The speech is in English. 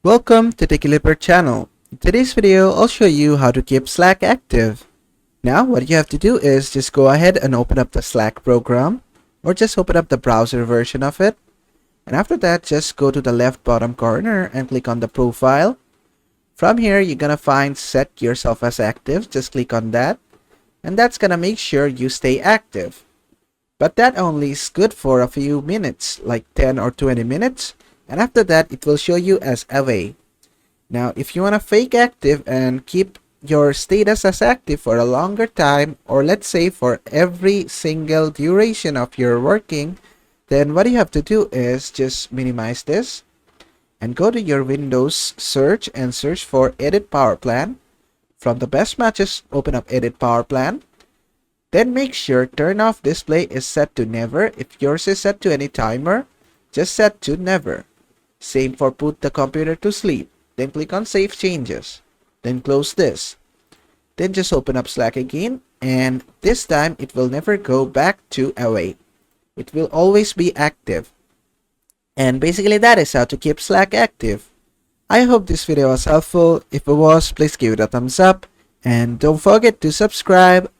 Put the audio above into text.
Welcome to the Clipper channel. In today's video, I'll show you how to keep Slack active. Now, what you have to do is just go ahead and open up the Slack program, or just open up the browser version of it. And after that, just go to the left bottom corner and click on the profile. From here, you're gonna find set yourself as active. Just click on that. And that's gonna make sure you stay active. But that only is good for a few minutes, like 10 or 20 minutes. And after that, it will show you as away. Now, if you want to fake active and keep your status as active for a longer time, or let's say for every single duration of your working, then what you have to do is just minimize this and go to your Windows search and search for Edit Power Plan. From the best matches, open up Edit Power Plan. Then make sure turn off display is set to never. If yours is set to any timer, just set to never. Same for put the computer to sleep. Then click on Save Changes. Then close this. Then just open up Slack again, and this time it will never go back to away. It will always be active. And basically that is how to keep Slack active. I hope this video was helpful. If it was, please give it a thumbs up. And don't forget to subscribe.